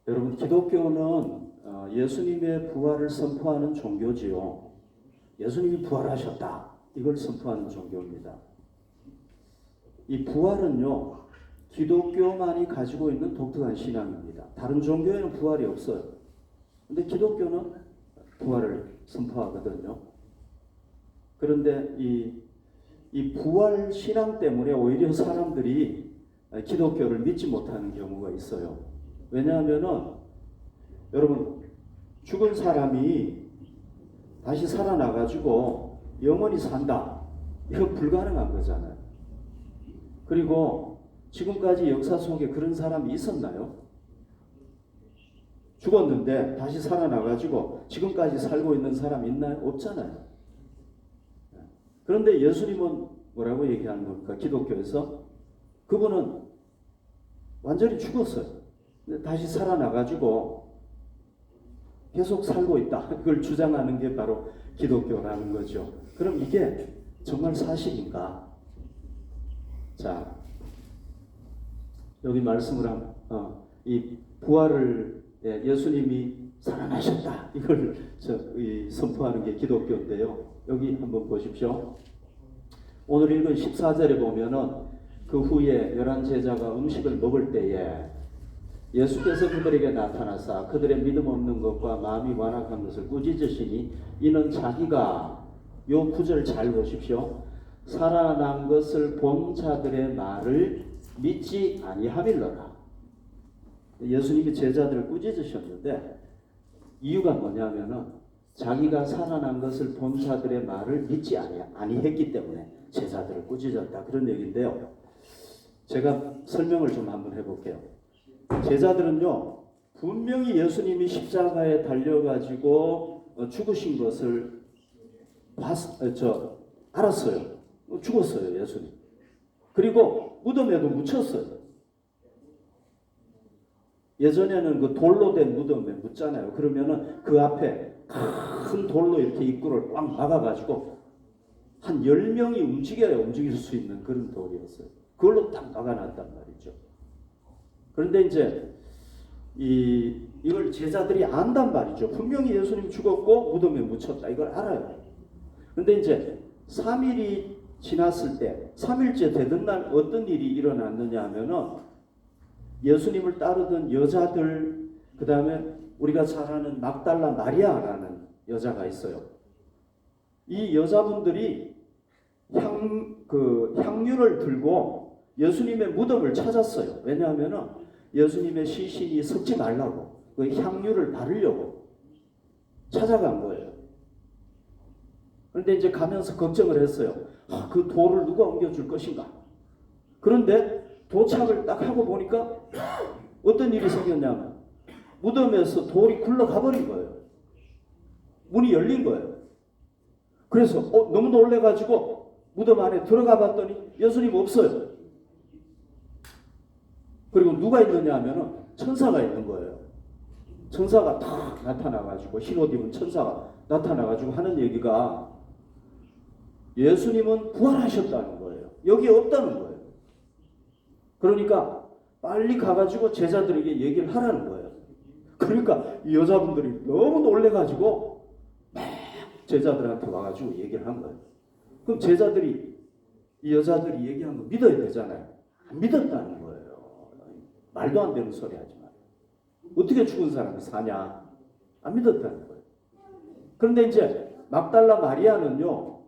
여러분, 기독교는 예수님의 부활을 선포하는 종교지요. 예수님이 부활하셨다, 이걸 선포하는 종교입니다. 이 부활은요, 기독교만이 가지고 있는 독특한 신앙입니다. 다른 종교에는 부활이 없어요. 근데 기독교는 부활을 선포하거든요. 그런데 이 부활 신앙 때문에 오히려 사람들이 기독교를 믿지 못하는 경우가 있어요. 왜냐하면은 여러분, 죽은 사람이 다시 살아나가지고 영원히 산다, 이건 불가능한 거잖아요. 그리고 지금까지 역사 속에 그런 사람이 있었나요? 죽었는데 다시 살아나가지고 지금까지 살고 있는 사람이 있나요? 없잖아요. 그런데 예수님은 뭐라고 얘기하는 겁니까? 기독교에서 그분은 완전히 죽었어요. 근데 다시 살아나가지고 계속 살고 있다, 이걸 주장하는 게 바로 기독교라는 거죠. 그럼 이게 정말 사실인가? 자, 여기 말씀을 하면 이 부활을 예수님이 살아나셨다, 이걸 선포하는 게 기독교인데요. 여기 한번 보십시오. 오늘 읽은 14절에 보면은 그 후에 11 제자가 음식을 먹을 때에 예수께서 그들에게 나타나사 그들의 믿음 없는 것과 마음이 완악한 것을 꾸짖으시니 이는 자기가, 요 구절 잘 보십시오, 살아난 것을 본 자들의 말을 믿지 아니하밀러라. 예수님이 제자들을 꾸짖으셨는데 이유가 뭐냐면은 자기가 살아난 것을 본 자들의 말을 믿지 아니했기 때문에 제자들을 꾸짖었다, 그런 얘기인데요. 제가 설명을 좀 한번 해볼게요. 제자들은요, 분명히 예수님이 십자가에 달려가지고 죽으신 것을 알았어요. 죽었어요, 예수님. 그리고 무덤에도 묻혔어요. 예전에는 그 돌로 된 무덤에 묻잖아요. 그러면은 그 앞에 큰 돌로 이렇게 입구를 꽉 막아가지고 한 10명이 움직여야 움직일 수 있는 그런 돌이었어요. 그걸로 딱 막아놨단 말이죠. 그런데 이제 이걸 제자들이 안단 말이죠. 분명히 예수님이 죽었고 무덤에 묻혔다, 이걸 알아요. 그런데 이제 3일이 지났을 때, 3일째 되던 날 어떤 일이 일어났느냐 하면은 예수님을 따르던 여자들, 그 다음에 우리가 잘 아는 막달라 마리아라는 여자가 있어요. 이 여자분들이 향유를 들고 예수님의 무덤을 찾았어요. 왜냐하면은 예수님의 시신이 썩지 말라고 그 향유를 바르려고 찾아간 거예요. 그런데 이제 가면서 걱정을 했어요. 그 돌을 누가 옮겨줄 것인가? 그런데 도착을 딱 하고 보니까 어떤 일이 생겼냐면 무덤에서 돌이 굴러가 버린 거예요. 문이 열린 거예요. 그래서 너무 놀래가지고 무덤 안에 들어가 봤더니 예수님 없어요. 그리고 누가 있느냐 하면은 천사가 있는 거예요. 천사가 탁 나타나가지고, 흰옷 입은 천사가 나타나가지고 하는 얘기가 예수님은 부활하셨다는 거예요. 여기 없다는 거예요. 그러니까 빨리 가가지고 제자들에게 얘기를 하라는 거예요. 그러니까 이 여자분들이 너무 놀래가지고 막 제자들한테 와가지고 얘기를 한 거예요. 그럼 제자들이, 이 여자들이 얘기한 거 믿어야 되잖아요. 안 믿었다는 거예요. 말도 안 되는 소리 하지 마요. 어떻게 죽은 사람이 사냐? 안 믿었다는 거예요. 그런데 이제 막달라 마리아는요,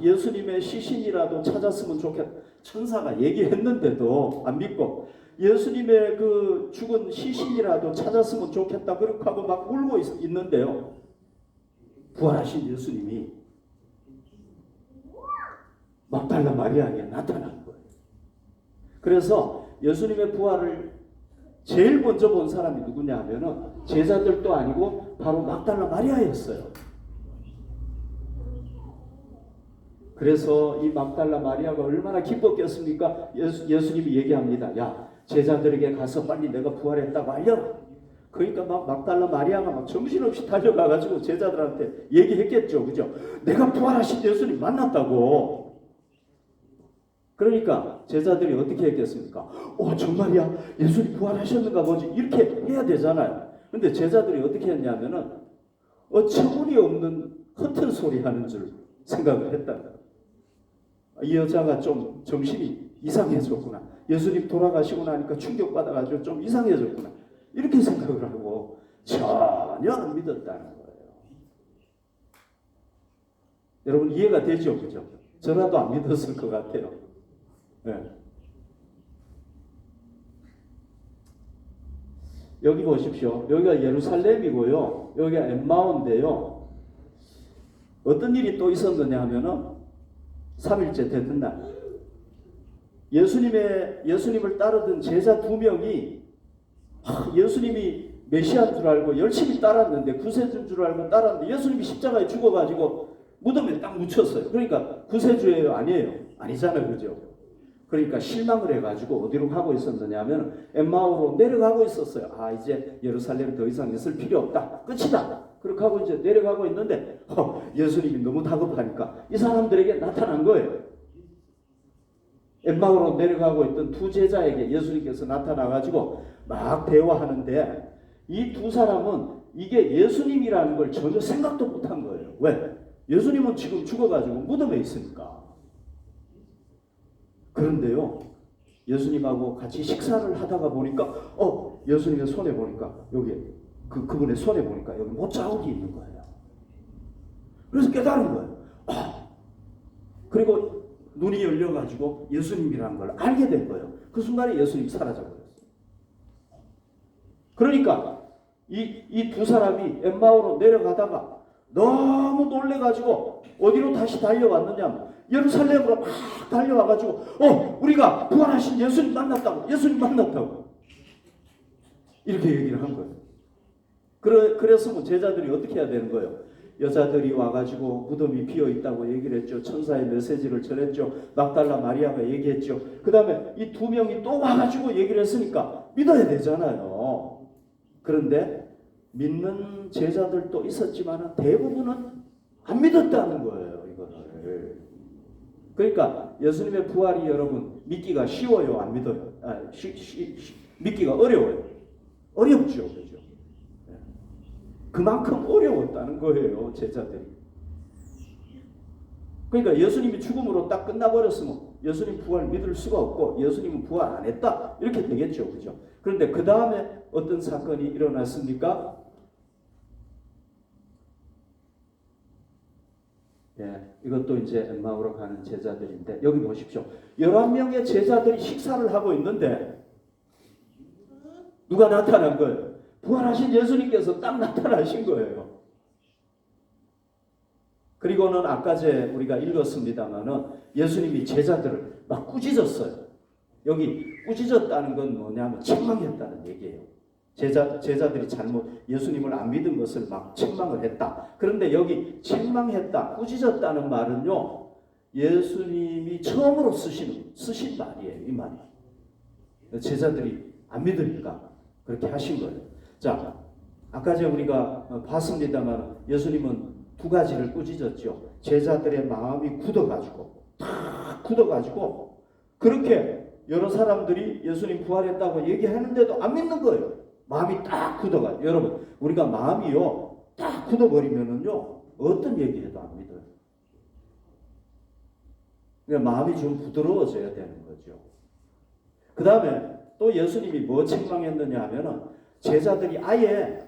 예수님의 시신이라도 찾았으면 좋겠다, 천사가 얘기했는데도 안 믿고 예수님의 그 죽은 시신이라도 찾았으면 좋겠다 그렇게 하고 막 울고 있는데요, 부활하신 예수님이 막달라 마리아에게 나타난 거예요. 그래서 예수님의 부활을 제일 먼저 본 사람이 누구냐 하면은 제자들도 아니고 바로 막달라 마리아였어요. 그래서 이 막달라 마리아가 얼마나 기뻤겠습니까? 예수님이 얘기합니다. 야, 제자들에게 가서 빨리 내가 부활했다고 알려라. 그러니까 막 막달라 마리아가 막 정신없이 달려가가지고 제자들한테 얘기했겠죠. 그죠? 내가 부활하신 예수님 만났다고. 그러니까 제자들이 어떻게 했겠습니까? 정말이야? 예수님 부활하셨는가 뭐지? 이렇게 해야 되잖아요. 근데 제자들이 어떻게 했냐면은 어처구니없는 허튼 소리 하는 줄 생각을 했다. 이 여자가 좀 정신이 이상해졌구나. 예수님 돌아가시고 나니까 충격받아가지고 좀 이상해졌구나. 이렇게 생각을 하고 전혀 안 믿었다는 거예요. 여러분 이해가 되죠? 그죠? 저라도 안 믿었을 것 같아요. 네. 여기 보십시오. 여기가 예루살렘이고요. 여기가 엠마오인데요. 어떤 일이 또 있었느냐 하면은 3일째 되던 날 예수님을 따르던 제자 2명이 예수님이 메시아인 줄 알고 열심히 따랐는데 구세주인 줄 알고 따랐는데 예수님이 십자가에 죽어가지고 무덤에 딱 묻혔어요. 그러니까 구세주예요? 아니에요? 아니잖아요. 그죠? 그러니까 실망을 해가지고 어디로 가고 있었느냐 하면 엠마오로 내려가고 있었어요. 이제 예루살렘 더 이상 있을 필요 없다. 끝이다. 그렇게 하고 이제 내려가고 있는데 예수님이 너무 다급하니까 이 사람들에게 나타난 거예요. 엠마오로 내려가고 있던 2 제자에게 예수님께서 나타나가지고 막 대화하는데 이 2 사람은 이게 예수님이라는 걸 전혀 생각도 못한 거예요. 왜? 예수님은 지금 죽어가지고 무덤에 있으니까. 그런데요, 예수님하고 같이 식사를 하다가 보니까, 예수님의 손에 보니까, 여기, 그분의 손에 보니까, 여기 못자국이 있는 거예요. 그래서 깨달은 거예요. 그리고 눈이 열려가지고 예수님이라는 걸 알게 된 거예요. 그 순간에 예수님이 사라져버렸어요. 그러니까, 이 2 사람이 엠마오로 내려가다가 너무 놀래가지고, 어디로 다시 달려왔느냐, 예루살렘으로 막 달려와가지고 우리가 부활하신 예수님 만났다고 이렇게 얘기를 한 거예요. 그래서 뭐 제자들이 어떻게 해야 되는 거예요? 여자들이 와가지고 무덤이 비어있다고 얘기를 했죠. 천사의 메시지를 전했죠. 막달라 마리아가 얘기했죠. 그 다음에 이 2명이 또 와가지고 얘기를 했으니까 믿어야 되잖아요. 그런데 믿는 제자들도 있었지만 대부분은 안 믿었다는 거예요. 이거를. 그러니까 예수님의 부활이 여러분 믿기가 쉬워요? 안 믿어요? 믿기가 어려워요? 어렵죠. 그죠? 그만큼 어려웠다는 거예요. 제자들이. 그러니까 예수님이 죽음으로 딱 끝나버렸으면 예수님 부활 믿을 수가 없고 예수님은 부활 안 했다. 이렇게 되겠죠. 그죠? 그런데 그 다음에 어떤 사건이 일어났습니까? 이것도 이제 엠마오로 가는 제자들인데 여기 보십시오. 11명의 제자들이 식사를 하고 있는데 누가 나타난 거예요? 부활하신 예수님께서 딱 나타나신 거예요. 그리고는 아까 우리가 읽었습니다마는 예수님이 제자들을 막 꾸짖었어요. 여기 꾸짖었다는 건 뭐냐면 책망했다는 얘기예요. 제자들이 예수님을 안 믿은 것을 막 책망을 했다. 그런데 여기 책망했다, 꾸짖었다는 말은요, 예수님이 처음으로 쓰신 말이에요. 이 말이. 제자들이 안 믿으니까 그렇게 하신 거예요. 자, 아까 우리가 봤습니다만 예수님은 2 가지를 꾸짖었죠. 제자들의 마음이 굳어가지고 그렇게 여러 사람들이 예수님 부활했다고 얘기하는데도 안 믿는 거예요. 마음이 딱 굳어가요. 여러분, 우리가 마음이요, 딱 굳어버리면은요, 어떤 얘기해도 안 믿어요. 그러니까 마음이 좀 부드러워져야 되는 거죠. 그 다음에 또 예수님이 뭐 책망했느냐 하면은 제자들이 아예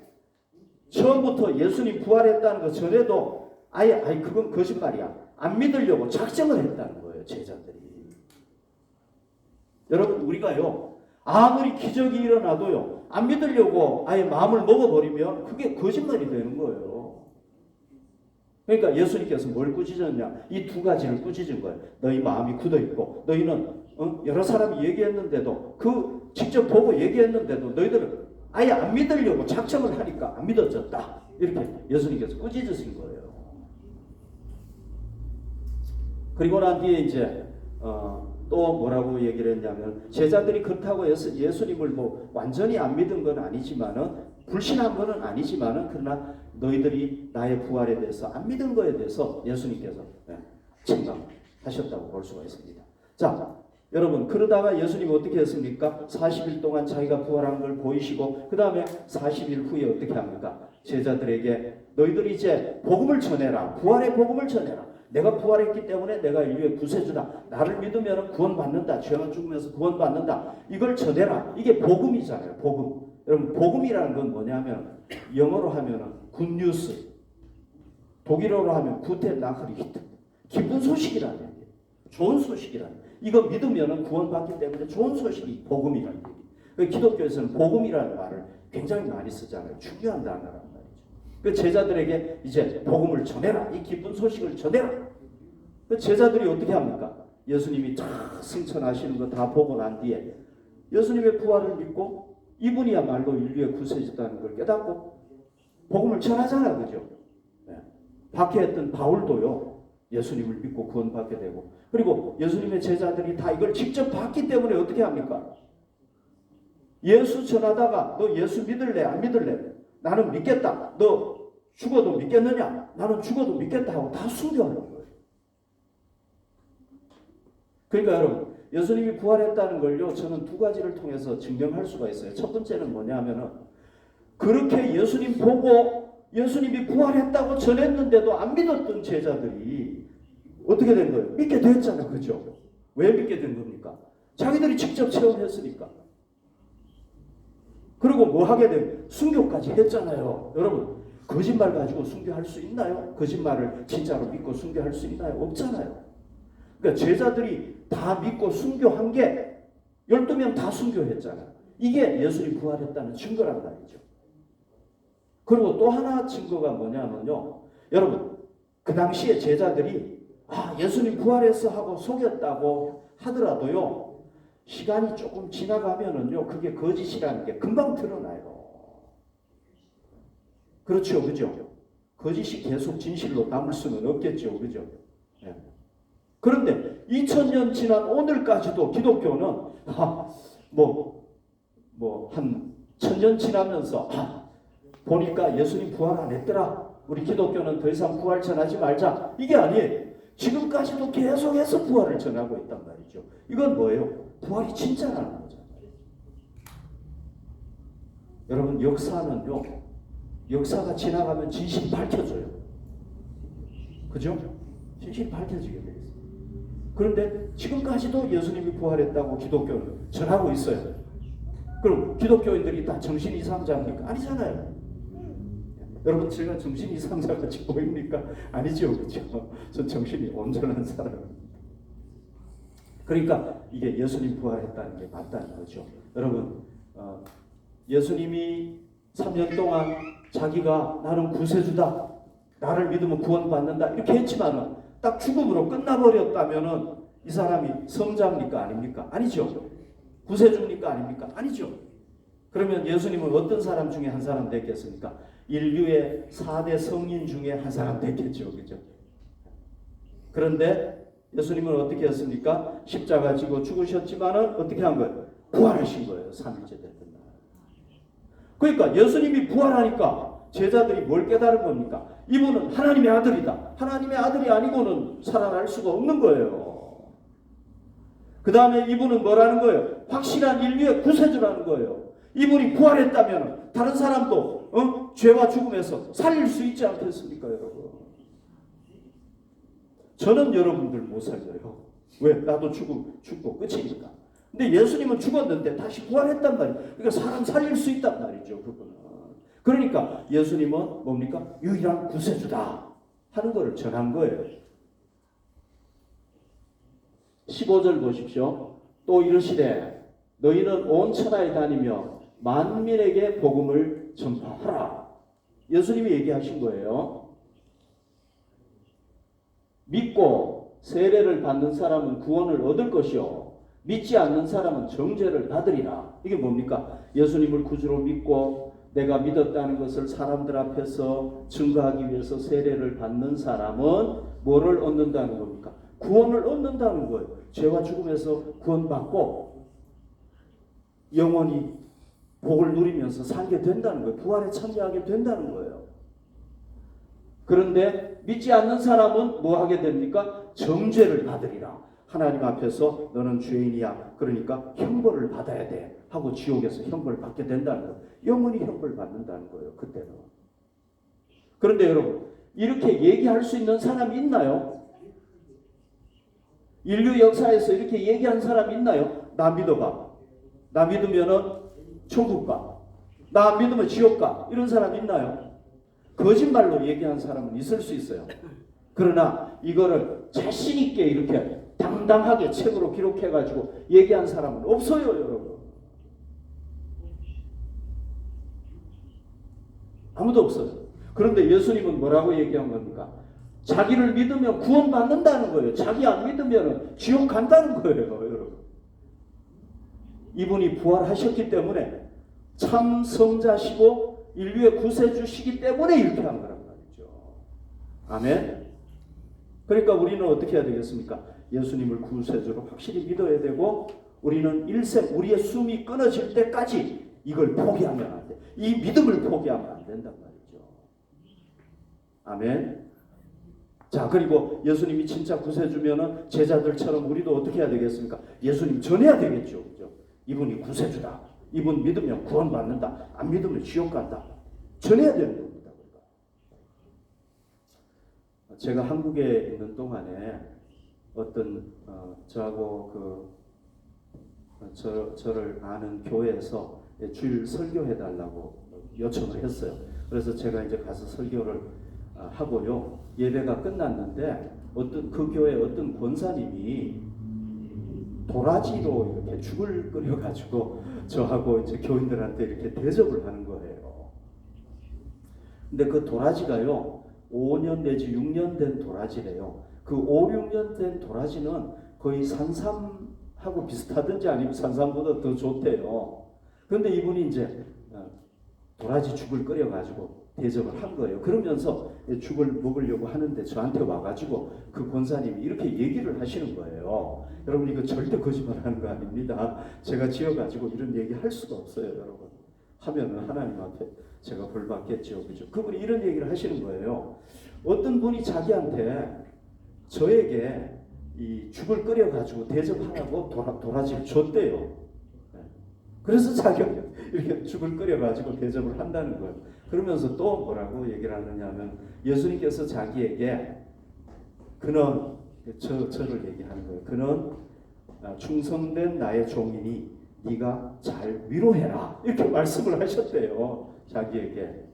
처음부터 예수님 부활했다는 것 전에도 아예 그건 거짓말이야. 안 믿으려고 작정을 했다는 거예요. 제자들이. 여러분, 우리가요, 아무리 기적이 일어나도요, 안 믿으려고 아예 마음을 먹어버리면 그게 거짓말이 되는 거예요. 그러니까 예수님께서 뭘 꾸짖었냐? 이 2 가지를 꾸짖은 거예요. 너희 마음이 굳어있고 너희는 여러 사람이 얘기했는데도 직접 보고 얘기했는데도 너희들은 아예 안 믿으려고 작정을 하니까 안 믿어졌다. 이렇게 예수님께서 꾸짖으신 거예요. 그리고 난 뒤에 이제 또 뭐라고 얘기를 했냐면 제자들이 그렇다고 해서 예수님을 뭐 완전히 안 믿은 건 아니지만은 불신한 건 아니지만은 그러나 너희들이 나의 부활에 대해서 안 믿은 거에 대해서 예수님께서 책망하셨다고 볼 수가 있습니다. 자, 여러분 그러다가 예수님이 어떻게 했습니까? 40일 동안 자기가 부활한 걸 보이시고 그 다음에 40일 후에 어떻게 합니까? 제자들에게 너희들이 이제 복음을 전해라. 부활의 복음을 전해라. 내가 부활했기 때문에 내가 인류의 구세주다. 나를 믿으면 구원받는다. 죄와 죽으면서 구원받는다. 이걸 전해라. 이게 복음이잖아요. 복음. 여러분 복음이라는 건 뭐냐면 영어로 하면 굿뉴스, 독일어로 하면 구테 나흐리히트. 기쁜 소식이라는 얘기예요. 좋은 소식이라는 얘기예요. 이거 믿으면 구원받기 때문에 좋은 소식이 복음이라는 얘기예요. 기독교에서는 복음이라는 말을 굉장히 많이 쓰잖아요. 중요한 단어란 말이죠. 그 제자들에게 이제 복음을 전해라. 이 기쁜 소식을 전해라. 그 제자들이 어떻게 합니까? 예수님이 쫙 승천하시는 거 다 보고 난 뒤에 예수님의 부활을 믿고 이분이야말로 인류의 구세주다는 걸 깨닫고 복음을 전하잖아요. 그죠? 네. 박해했던 바울도요. 예수님을 믿고 구원받게 되고 그리고 예수님의 제자들이 다 이걸 직접 봤기 때문에 어떻게 합니까? 예수 전하다가 너 예수 믿을래? 안 믿을래? 나는 믿겠다. 너 죽어도 믿겠느냐? 나는 죽어도 믿겠다 하고 다 순교하는 거예요. 그러니까 여러분 예수님이 부활했다는 걸요 저는 두 가지를 통해서 증명할 수가 있어요. 첫 번째는 뭐냐면은 그렇게 예수님 보고 예수님이 부활했다고 전했는데도 안 믿었던 제자들이 어떻게 된 거예요? 믿게 됐잖아요. 그죠? 왜 믿게 된 겁니까? 자기들이 직접 체험했으니까. 그리고 뭐 하게 된? 순교까지 했잖아요. 여러분 거짓말 가지고 순교할 수 있나요? 거짓말을 진짜로 믿고 순교할 수 있나요? 없잖아요. 그러니까 제자들이 다 믿고 순교한 게 12명 다 순교했잖아요. 이게 예수님 부활했다는 증거란 말이죠. 그리고 또 하나 증거가 뭐냐면요. 여러분 그 당시에 제자들이 예수님 부활했어 하고 속였다고 하더라도요. 시간이 조금 지나가면은요. 그게 거짓이라는 게 금방 드러나요. 그렇죠. 그죠? 거짓이 계속 진실로 남을 수는 없겠죠. 그죠? 네. 그런데 2000년 지난 오늘까지도 기독교는 한 1000년 지나면서 보니까 예수님 부활 안 했더라. 우리 기독교는 더 이상 부활 전하지 말자. 이게 아니에요. 지금까지도 계속해서 부활을 전하고 있단 말이죠. 이건 뭐예요? 부활이 진짜라는 거잖아요. 여러분 역사는요. 역사가 지나가면 진실이 밝혀져요. 그죠? 진실이 밝혀지게 돼요. 그런데 지금까지도 예수님이 부활했다고 기독교는 전하고 있어요. 그럼 기독교인들이 다 정신 이상자입니까? 아니잖아요. 여러분 제가 정신 이상자같이 보입니까? 아니죠. 그렇죠? 전 정신이 온전한 사람입니다. 그러니까 이게 예수님 부활했다는 게 맞다는 거죠. 여러분 예수님이 3년 동안 자기가 나는 구세주다. 나를 믿으면 구원받는다. 이렇게 했지만은 딱 죽음으로 끝나버렸다면은 이 사람이 성자입니까? 아닙니까? 아니죠. 구세주입니까? 아닙니까? 아니죠. 그러면 예수님은 어떤 사람 중에 한 사람 됐겠습니까? 인류의 4대 성인 중에 한 사람 됐겠죠. 그죠? 그런데 예수님은 어떻게 했습니까? 십자가 지고 죽으셨지만은 어떻게 한 거예요? 부활하신 거예요. 3일째 됐던 날. 그러니까 예수님이 부활하니까 제자들이 뭘 깨달은 겁니까? 이분은 하나님의 아들이다. 하나님의 아들이 아니고는 살아날 수가 없는 거예요. 그 다음에 이분은 뭐라는 거예요? 확실한 인류의 구세주라는 거예요. 이분이 부활했다면 다른 사람도 죄와 죽음에서 살릴 수 있지 않겠습니까, 여러분? 저는 여러분들 못 살려요. 왜? 나도 죽고 끝이니까. 근데 예수님은 죽었는데 다시 부활했단 말이에요. 그러니까 사람 살릴 수 있단 말이죠, 그분은. 그러니까 예수님은 뭡니까? 유일한 구세주다 하는 것을 전한 거예요. 15절 보십시오. 또 이르시되 너희는 온 천하에 다니며 만민에게 복음을 전파하라. 예수님이 얘기하신 거예요. 믿고 세례를 받는 사람은 구원을 얻을 것이요 믿지 않는 사람은 정죄를 받으리라. 이게 뭡니까? 예수님을 구주로 믿고 내가 믿었다는 것을 사람들 앞에서 증거하기 위해서 세례를 받는 사람은 뭐를 얻는다는 겁니까? 구원을 얻는다는 거예요. 죄와 죽음에서 구원받고 영원히 복을 누리면서 살게 된다는 거예요. 부활에 참여하게 된다는 거예요. 그런데 믿지 않는 사람은 뭐 하게 됩니까? 정죄를 받으리라. 하나님 앞에서 너는 죄인이야. 그러니까 형벌을 받아야 돼. 하고 지옥에서 형벌을 받게 된다는 거예요. 영원히 형벌을 받는다는 거예요. 그때는. 그런데 여러분, 이렇게 얘기할 수 있는 사람이 있나요? 인류 역사에서 이렇게 얘기한 사람이 있나요? 나 믿어봐. 나 믿으면은 천국 가. 나 안 믿으면 지옥 가. 이런 사람 있나요? 거짓말로 얘기한 사람은 있을 수 있어요. 그러나 이거를 자신 있게 이렇게 당당하게 책으로 기록해가지고 얘기한 사람은 없어요, 여러분. 아무도 없어요. 그런데 예수님은 뭐라고 얘기한 겁니까? 자기를 믿으면 구원받는다는 거예요. 자기 안 믿으면 지옥 간다는 거예요, 여러분. 이분이 부활하셨기 때문에 참 성자시고 인류의 구세주시기 때문에 이렇게 한 거란 말이죠. 아멘. 그러니까 우리는 어떻게 해야 되겠습니까? 예수님을 구세주로 확실히 믿어야 되고, 우리는 일생 우리의 숨이 끊어질 때까지 이걸 포기하면 안 돼. 이 믿음을 포기하면 안 된단 말이죠. 아멘. 자, 그리고 예수님이 진짜 구세주면은 제자들처럼 우리도 어떻게 해야 되겠습니까? 예수님 전해야 되겠죠. 그죠? 이분이 구세주다. 이분 믿으면 구원받는다. 안 믿으면 지옥 간다. 전해야 되는 겁니다. 제가 한국에 있는 동안에 어떤 저하고 저를 아는 교회에서 주일 설교해달라고 요청을 했어요. 그래서 제가 이제 가서 설교를 하고요. 예배가 끝났는데 그 교회 어떤 권사님이 도라지로 이렇게 죽을 끓여가지고 저하고 이제 교인들한테 이렇게 대접을 하는 거예요. 근데 그 도라지가요, 5년 내지 6년 된 도라지래요. 그 5, 6년 된 도라지는 거의 산삼하고 비슷하든지 아니면 산삼보다 더 좋대요. 그런데 이분이 이제 도라지 죽을 끓여가지고 대접을 한 거예요. 그러면서 죽을 먹으려고 하는데 저한테 와가지고 그 권사님이 이렇게 얘기를 하시는 거예요. 여러분, 이거 절대 거짓말하는 거 아닙니다. 제가 지어가지고 이런 얘기 할 수가 없어요, 여러분. 하면은 하나님 앞에 제가 벌 받겠죠, 그죠? 그분이 이런 얘기를 하시는 거예요. 어떤 분이 자기한테 저에게 이 죽을 끓여가지고 대접하라고 도라지를 줬대요. 그래서 자기가 이렇게 죽을 끓여가지고 대접을 한다는 거예요. 그러면서 또 뭐라고 얘기를 하느냐면, 예수님께서 자기에게 그는 저를 얘기하는 거예요. 그는 충성된 나의 종이니 네가 잘 위로해라, 이렇게 말씀을 하셨대요, 자기에게.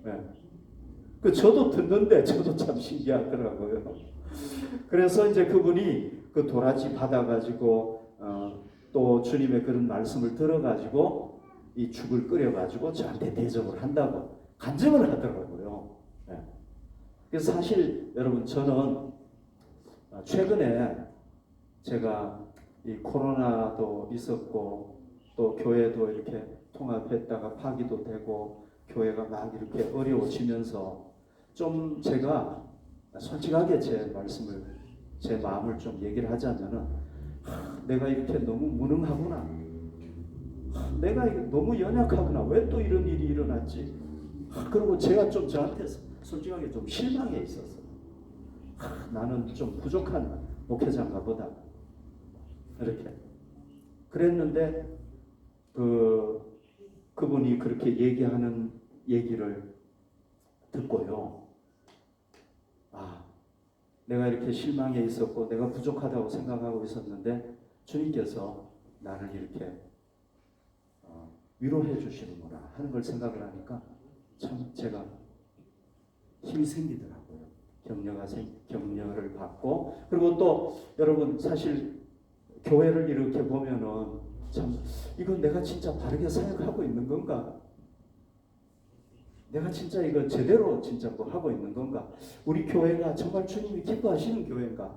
네. 저도 듣는데 저도 참 신기하더라고요. 그래서 이제 그분이 그 도라지 받아가지고 또 주님의 그런 말씀을 들어가지고 이 죽을 끓여가지고 저한테 대접을 한다고 간증을 하더라고요. 네. 그래서 사실 여러분, 저는 최근에 제가 이 코로나도 있었고 또 교회도 이렇게 통합했다가 파기도 되고 교회가 막 이렇게 어려워지면서 좀 제가 솔직하게 제 마음을 좀 얘기를 하자면은, 내가 이렇게 너무 무능하구나, 내가 너무 연약하구나, 왜 또 이런 일이 일어났지. 그리고 제가 좀 저한테 솔직하게 좀 실망해 있었어요. 나는 좀 부족한 목회자인가 보다, 이렇게 그랬는데 그분이 그렇게 얘기하는 얘기를 듣고요, 내가 이렇게 실망해 있었고 내가 부족하다고 생각하고 있었는데 주님께서 나를 이렇게 위로해 주시는구나 하는 걸 생각을 하니까 참 제가 힘이 생기더라고요. 격려를 받고, 그리고 또 여러분, 사실 교회를 이렇게 보면은 참, 이건 내가 진짜 바르게 사역하고 있는 건가? 내가 진짜 이거 제대로 진짜 뭐 하고 있는 건가? 우리 교회가 정말 주님이 기뻐하시는 교회인가?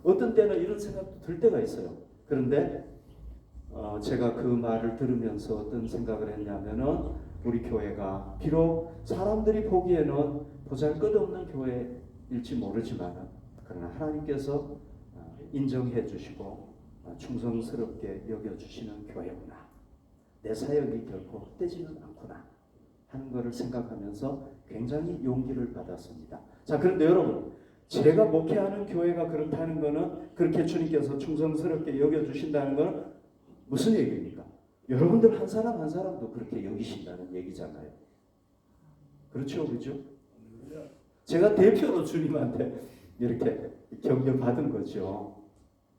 어떤 때는 이런 생각도 들 때가 있어요. 그런데 제가 그 말을 들으면서 어떤 생각을 했냐면은, 우리 교회가 비록 사람들이 보기에는 보잘것없는 교회일지 모르지만, 그러나 하나님께서 인정해 주시고 충성스럽게 여겨주시는 교회구나, 내 사역이 결코 헛되지는 않구나 하는 것을 생각하면서 굉장히 용기를 받았습니다. 자, 그런데 여러분, 제가 목회하는 교회가 그렇다는 것은 그렇게 주님께서 충성스럽게 여겨주신다는 것은 무슨 얘기입니까? 여러분들 한 사람 한 사람도 그렇게 여기신다는 얘기잖아요. 그렇죠, 그죠? 제가 대표로 주님한테 이렇게 격려받은 거죠.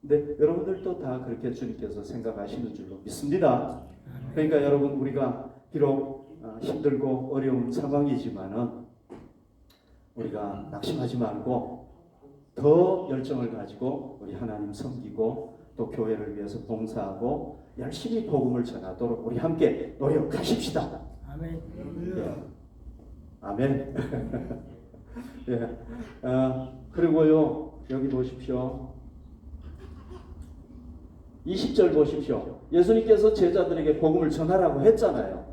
근데 여러분들도 다 그렇게 주님께서 생각하시는 줄로 믿습니다. 그러니까 여러분, 우리가 비록 힘들고 어려운 상황이지만은 우리가 낙심하지 말고 더 열정을 가지고 우리 하나님 섬기고 또 교회를 위해서 봉사하고 열심히 복음을 전하도록 우리 함께 노력하십시다. 아멘. 예. 아멘. 예. 그리고요, 여기 보십시오. 20절 보십시오. 예수님께서 제자들에게 복음을 전하라고 했잖아요.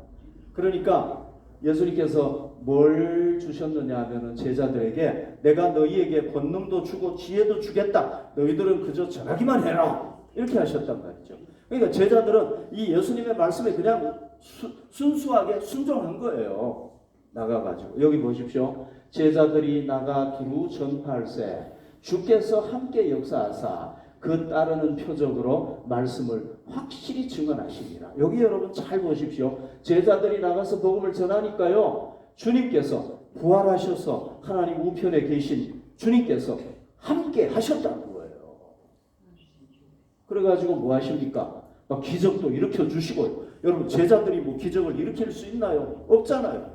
그러니까 예수님께서 뭘 주셨느냐 하면은 제자들에게 내가 너희에게 권능도 주고 지혜도 주겠다. 너희들은 그저 전하기만 해라. 이렇게 하셨단 말이죠. 그러니까 제자들은 이 예수님의 말씀에 그냥 순수하게 순종한 거예요. 나가가지고 여기 보십시오. 제자들이 나가 두루 전파할세 주께서 함께 역사하사 그 따르는 표적으로 말씀을 확실히 증언하십니다. 여기 여러분 잘 보십시오. 제자들이 나가서 복음을 전하니까요, 주님께서 부활하셔서 하나님 우편에 계신 주님께서 함께 하셨다는 거예요. 그래가지고 뭐 하십니까? 막 기적도 일으켜 주시고요. 여러분, 제자들이 뭐 기적을 일으킬 수 있나요? 없잖아요.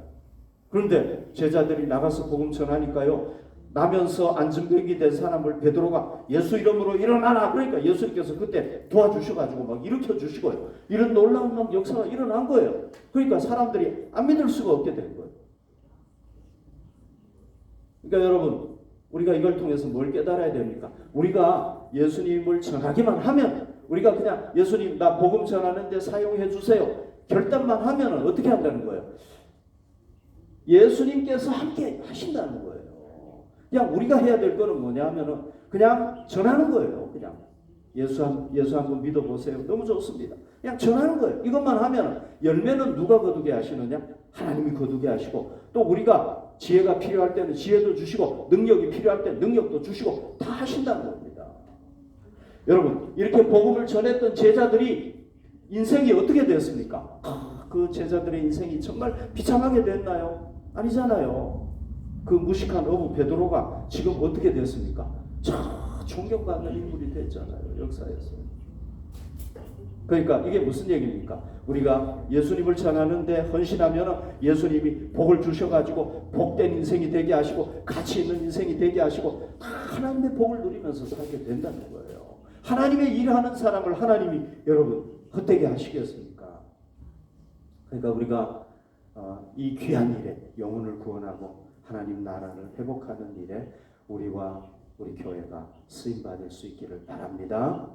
그런데 제자들이 나가서 복음 전하니까요, 나면서 안전병이 된 사람을 베드로가 예수 이름으로 일어나라. 그러니까 예수님께서 그때 도와주셔가지고 막 일으켜 주시고요. 이런 놀라운 막 역사가 일어난 거예요. 그러니까 사람들이 안 믿을 수가 없게 된 거예요. 그러니까 여러분, 우리가 이걸 통해서 뭘 깨달아야 됩니까? 우리가 예수님을 전하기만 하면, 우리가 그냥 예수님 나 복음 전하는데 사용해 주세요 결단만 하면 어떻게 한다는 거예요? 예수님께서 함께 하신다는 거예요. 그냥 우리가 해야 될 거는 뭐냐 하면은 그냥 전하는 거예요. 그냥 예수 한번 믿어보세요. 너무 좋습니다. 그냥 전하는 거예요. 이것만 하면 열매는 누가 거두게 하시느냐? 하나님이 거두게 하시고, 또 우리가 지혜가 필요할 때는 지혜도 주시고 능력이 필요할 때는 능력도 주시고 다 하신다는 겁니다. 여러분, 이렇게 복음을 전했던 제자들이 인생이 어떻게 됐습니까? 그 제자들의 인생이 정말 비참하게 됐나요? 아니잖아요. 그 무식한 어부 베드로가 지금 어떻게 됐습니까? 참 존경받는 인물이 됐잖아요. 역사에서. 그러니까 이게 무슨 얘기입니까? 우리가 예수님을 전하는데 헌신하면 예수님이 복을 주셔가지고 복된 인생이 되게 하시고 가치 있는 인생이 되게 하시고 하나님의 복을 누리면서 살게 된다는 거예요. 하나님의 일하는 사람을 하나님이 여러분 헛되게 하시겠습니까? 그러니까 우리가 이 귀한 일에 영혼을 구원하고 하나님 나라를 회복하는 일에 우리와 우리 교회가 쓰임받을 수 있기를 바랍니다.